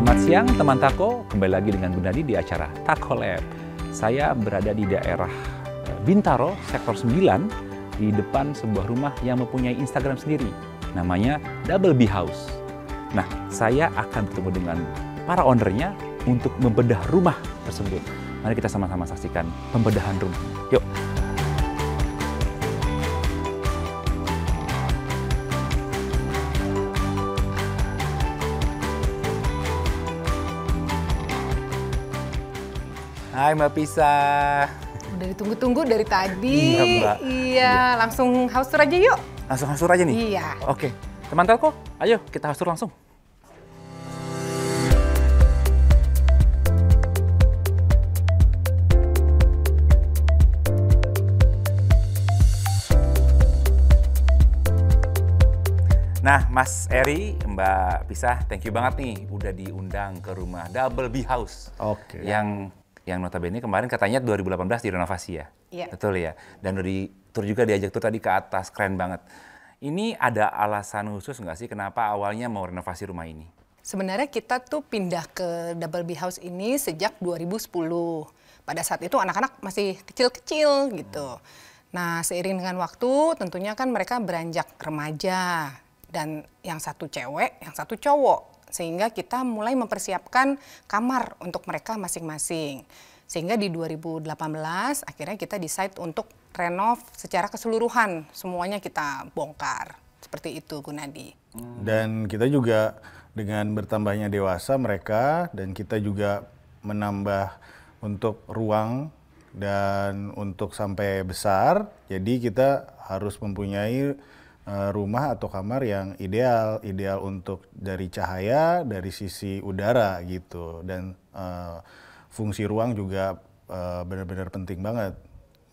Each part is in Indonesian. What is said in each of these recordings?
Selamat siang teman Tako, kembali lagi dengan Gunadi di acara Tako Lab. Saya berada di daerah Bintaro, sektor 9, di depan sebuah rumah yang mempunyai Instagram sendiri. Namanya Double B House. Nah, saya akan bertemu dengan para ownernya untuk membedah rumah tersebut. Mari kita sama-sama saksikan pembedahan rumah. Yuk! Hai Mbak Pisa. Udah ditunggu-tunggu dari tadi. Iya, Mbak. Iya, langsung house tour aja yuk. Langsung house tour aja nih? Iya. Oke, teman Telko, ayo kita house tour langsung. Nah, Mas Eri, Mbak Pisa, thank you banget nih udah diundang ke rumah Double B House. Oke. Yang notabene kemarin katanya 2018 direnovasi ya? Iya. Betul ya? Dan udah di tour juga diajak tuh tadi ke atas, keren banget. Ini ada alasan khusus nggak sih kenapa awalnya mau renovasi rumah ini? Sebenarnya kita tuh pindah ke Double B House ini sejak 2010. Pada saat itu anak-anak masih kecil-kecil gitu. Nah, seiring dengan waktu tentunya kan mereka beranjak remaja. Dan yang satu cewek, yang satu cowok. Sehingga kita mulai mempersiapkan kamar untuk mereka masing-masing. Sehingga di 2018 akhirnya kita decide untuk renov secara keseluruhan. Semuanya kita bongkar. Seperti itu, Gunadi. Dan kita juga dengan bertambahnya dewasa mereka dan kita juga menambah untuk ruang dan untuk sampai besar. Jadi kita harus mempunyai rumah atau kamar yang ideal untuk dari cahaya, dari sisi udara gitu, dan fungsi ruang juga benar-benar penting banget,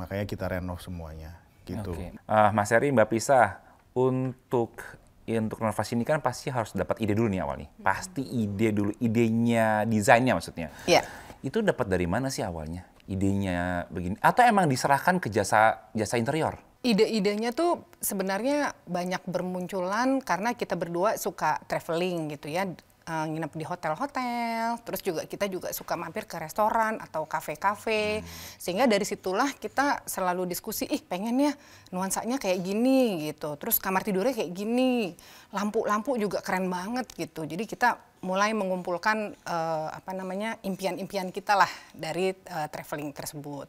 makanya kita renov semuanya gitu. Oke. Mas Eri, Mbak Pisa, untuk renovasi ini kan pasti harus dapat ide dulu nih awalnya. Pasti ide dulu, idenya, desainnya maksudnya. Iya. Itu dapat dari mana sih awalnya? Idenya begini, atau emang diserahkan ke jasa interior? Ide-idenya tuh sebenarnya banyak bermunculan karena kita berdua suka traveling gitu ya, nginep di hotel-hotel, terus juga kita juga suka mampir ke restoran atau kafe-kafe, sehingga dari situlah kita selalu diskusi, pengennya nuansanya kayak gini gitu, terus kamar tidurnya kayak gini, lampu-lampu juga keren banget gitu, jadi kita mulai mengumpulkan impian-impian kita lah dari traveling tersebut.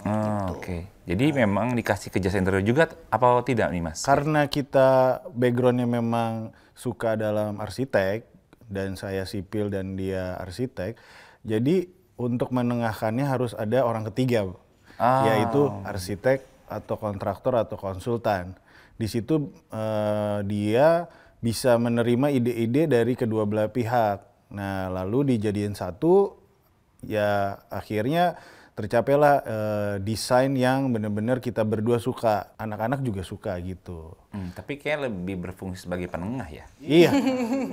Gitu. Oke. Jadi memang dikasih ke jasa interior juga apa tidak nih Mas? Karena kita backgroundnya memang suka dalam arsitek dan saya sipil dan dia arsitek, jadi untuk menengahkannya harus ada orang ketiga, yaitu arsitek atau kontraktor atau konsultan. Di situ dia bisa menerima ide-ide dari kedua belah pihak. Nah, lalu dijadiin satu, ya akhirnya tercapailah desain yang benar-benar kita berdua suka, anak-anak juga suka gitu. Tapi kayak lebih berfungsi sebagai penengah ya? Iya.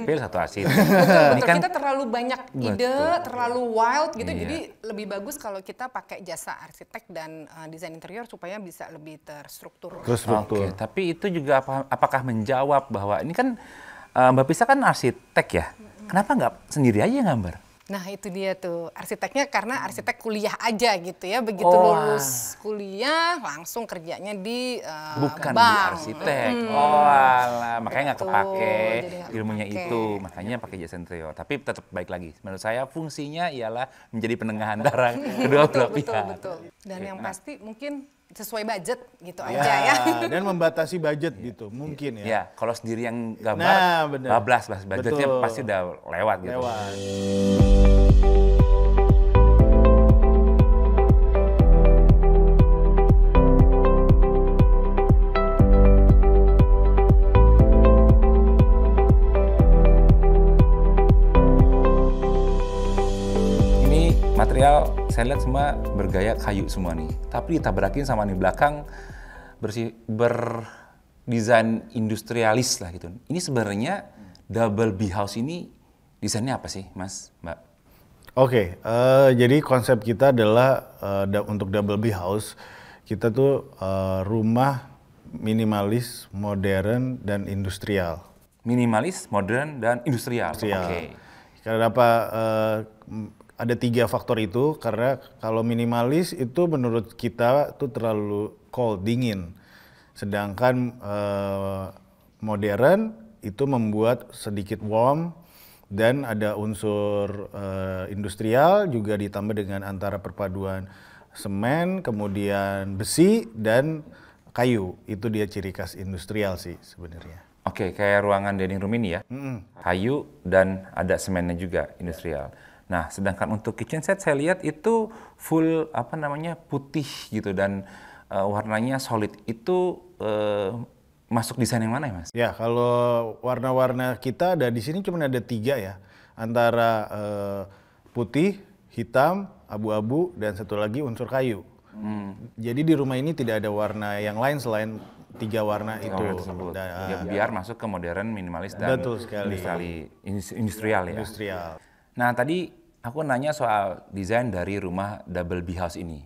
Pilih satu arsitek. Betul, kita terlalu banyak ide, terlalu wild gitu, Iya. jadi lebih bagus kalau kita pakai jasa arsitek dan desain interior supaya bisa lebih terstruktur. Oke, tapi itu juga apakah menjawab bahwa ini kan Mbak Pisa kan arsitek ya? Kenapa nggak sendiri aja gambar? Nah itu dia tuh, arsiteknya karena arsitek kuliah aja gitu ya, begitu lulus kuliah langsung kerjanya di Bukan bank. di arsitek. Alah, makanya nggak Betul, kepake jadi nggak ilmunya kepake. itu, makanya pakai jasa interior. Tapi tetap baik lagi, menurut saya fungsinya ialah menjadi penengah antara kedua belah pihak. Betul. Dan yang pasti mungkin sesuai budget gitu Ya, aja ya. dan membatasi budget gitu, mungkin ya. Ya, kalau sendiri yang gambar, Nah, bener. bablas, budgetnya Betul. pasti udah lewat gitu. Lewat. Ini material saya lihat semua bergaya kayu semua nih, tapi ditabrakin sama nih belakang berdesain industrialis lah gitu. Ini sebenarnya Double B House ini desainnya apa sih, Mas, Mbak? Oke, jadi konsep kita adalah untuk Double B House, kita tuh rumah minimalis, modern, dan industrial. Minimalis, modern, dan industrial. Industrial. Oke. Kenapa ada 3 faktor itu? Karena kalau minimalis itu menurut kita tuh terlalu cold, dingin. Sedangkan modern itu membuat sedikit warm dan ada unsur industrial juga ditambah dengan antara perpaduan semen, kemudian besi dan kayu. Itu dia ciri khas industrial sih sebenarnya. Oke, kayak ruangan dining room ini ya, kayu dan ada semennya juga industrial. Nah, sedangkan untuk kitchen set saya lihat itu full putih gitu dan warnanya solid. Itu masuk desain yang mana ya, Mas? Ya, kalau warna-warna kita ada di sini cuma ada 3 ya, antara putih, hitam, abu-abu, dan satu lagi unsur kayu. Jadi di rumah ini tidak ada warna yang lain selain 3 warna itu. Ya, biar masuk ke modern, minimalis dan betul sekali. Industrial ya. Industrial. Nah, tadi aku nanya soal desain dari rumah Double B House ini.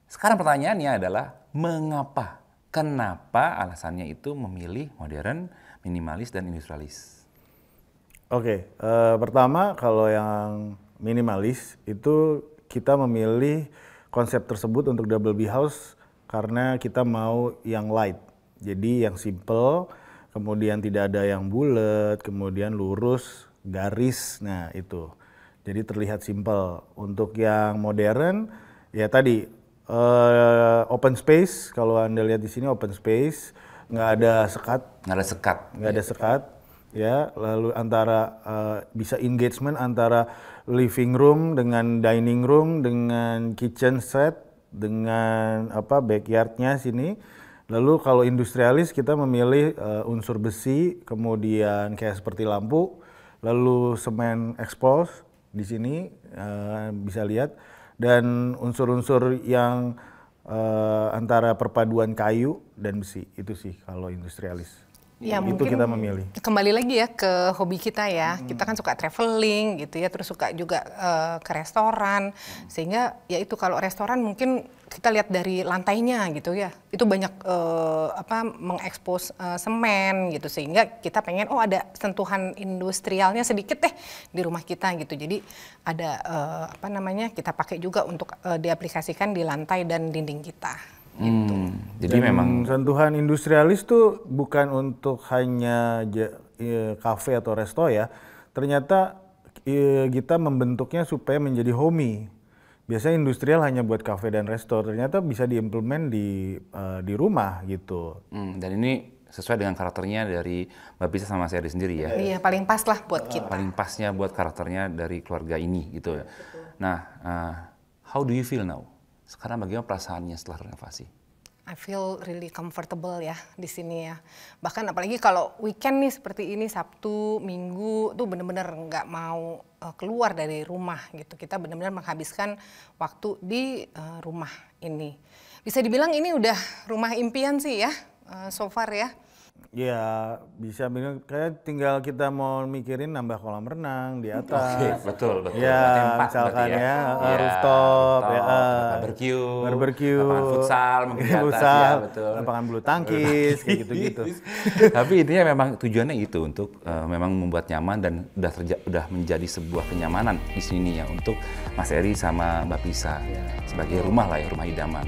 Sekarang pertanyaannya adalah mengapa? Kenapa alasannya itu memilih modern, minimalis, dan industrialis? Oke, pertama kalau yang minimalis itu kita memilih konsep tersebut untuk Double B House karena kita mau yang light, jadi yang simple, kemudian tidak ada yang bulat, kemudian lurus, garis, nah itu. Jadi terlihat simple. Untuk yang modern, ya tadi open space. Kalau Anda lihat di sini open space, nggak ada sekat. Nggak ada sekat. Ya, lalu antara bisa engagement antara living room dengan dining room dengan kitchen set dengan backyardnya sini. Lalu kalau industrialis kita memilih unsur besi, kemudian kayak seperti lampu, lalu semen expose di sini bisa lihat, dan unsur-unsur yang antara perpaduan kayu dan besi. Itu sih kalau industrialis. Ya, itu mungkin kita memilih. Kembali lagi ya ke hobi kita ya. Kita kan suka traveling gitu ya, terus suka juga ke restoran. Sehingga ya itu kalau restoran mungkin kita lihat dari lantainya gitu ya. Itu banyak mengekspos semen gitu, sehingga kita pengen ada sentuhan industrialnya sedikit deh di rumah kita gitu. Jadi ada kita pakai juga untuk diaplikasikan di lantai dan dinding kita. Gitu. Jadi memang sentuhan industrialis tuh bukan untuk hanya kafe atau resto ya. Ternyata kita membentuknya supaya menjadi homey. Biasanya industrial hanya buat kafe dan resto. Ternyata bisa diimplement di rumah gitu. Dan ini sesuai dengan karakternya dari Mbak Pisa sama Mas Eri sendiri ya. Iya, paling pas lah buat kita. Paling pasnya buat karakternya dari keluarga ini gitu ya. Nah, how do you feel now? Sekarang bagaimana perasaannya setelah renovasi? I feel really comfortable ya di sini ya. Bahkan apalagi kalau weekend nih seperti ini, Sabtu, Minggu tuh bener-bener nggak mau keluar dari rumah gitu. Kita bener-bener menghabiskan waktu di rumah ini. Bisa dibilang ini udah rumah impian sih ya, so far ya. Ya, bisa bilang kayak tinggal kita mau mikirin nambah kolam renang di atas. Oke, betul. Ya, misalkan ya, rooftop, barbecue, lapangan futsal mungkin di atas, ya, betul. Lapangan bulu tangkis, kayak gitu-gitu. Tapi intinya memang tujuannya itu untuk memang membuat nyaman dan udah menjadi sebuah kenyamanan di sini ya untuk Mas Eri sama Mbak Pisa sebagai rumah lah ya, rumah idaman.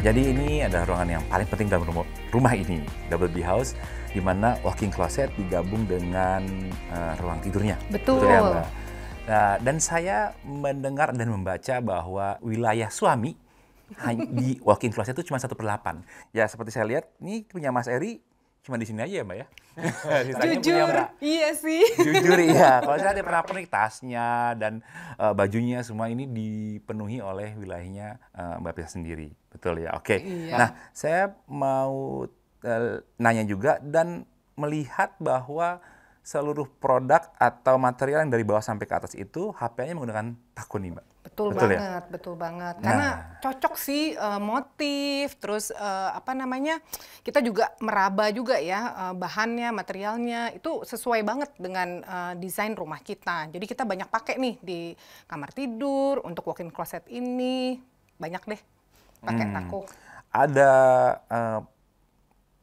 Jadi ini adalah ruangan yang paling penting dalam rumah ini, Double B House, di mana walk-in closet digabung dengan ruang tidurnya. Betul. Betul ya, Mbak? Nah, dan saya mendengar dan membaca bahwa wilayah suami di walk-in closet itu cuma 1/8. Ya seperti saya lihat, ini punya Mas Eri cuma di sini aja ya Mbak ya? Jujur, iya sih. Jujur iya, kalau saya ada pernah tasnya dan bajunya semua ini dipenuhi oleh wilayahnya Mbak Pisa sendiri, betul ya? Oke. Iya. Nah, saya mau nanya juga dan melihat bahwa seluruh produk atau material yang dari bawah sampai ke atas itu HP-nya menggunakan Taco nih, Mbak. Betul banget, betul banget. Karena cocok sih motif, terus kita juga meraba juga ya bahannya, materialnya itu sesuai banget dengan desain rumah kita. Jadi kita banyak pakai nih di kamar tidur, untuk walk-in closet ini banyak deh pakai Taco. Ada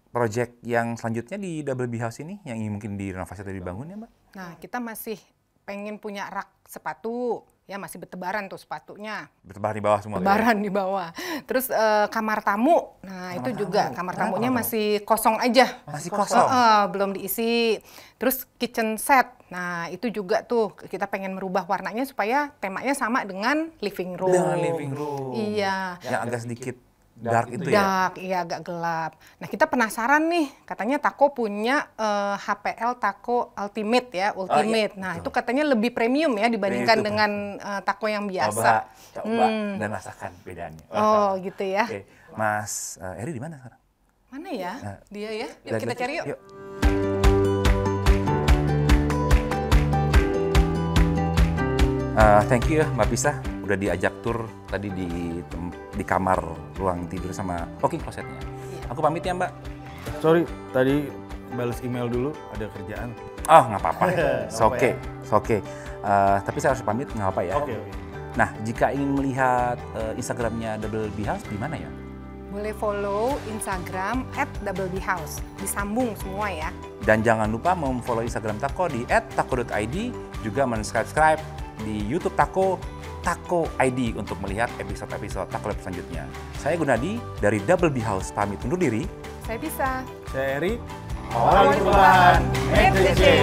project yang selanjutnya di Double B House ini yang mungkin direnovasi atau dibangun ya, Mbak? Nah, kita masih pengen punya rak sepatu, ya masih bertebaran tuh sepatunya. Bertebaran di bawah semua? Bertebaran di bawah. Terus kamar tamu, nah itu juga kamar tamunya masih kosong aja. Masih kosong? Belum diisi. Terus kitchen set, nah itu juga tuh kita pengen merubah warnanya supaya temanya sama dengan living room. Dengan living room? Iya. Yang agak sedikit dark itu ya? Dark, iya agak gelap. Nah kita penasaran nih, katanya Taco punya HPL Taco Ultimate ya, Ultimate. Nah itu katanya lebih premium ya dibandingkan dengan Taco yang biasa. Coba dan rasakan bedanya. Oh gitu ya. Oke. Mas Eri di mana sekarang? Mana ya dia ya? Yuk kita cari yuk. Thank you ya Mbak Pisa, udah diajak tur tadi di kamar ruang tidur sama walk-in closetnya. Aku pamit ya Mbak. Sorry, tadi balas email dulu, ada kerjaan. Oh nggak apa-apa, oke. Tapi saya harus pamit, nggak apa ya. Oke. Nah, jika ingin melihat Instagramnya Double B House, di mana ya? Boleh follow Instagram @doublebhouse, disambung semua ya. Dan jangan lupa memfollow Instagram Taco di @taco.id, juga men-subscribe di YouTube Taco ID untuk melihat episode-episode Taco Lab selanjutnya. Saya Gunadi dari Double B House pamit undur diri. Saya bisa. Saya Eri. Awal perubahan, make the change.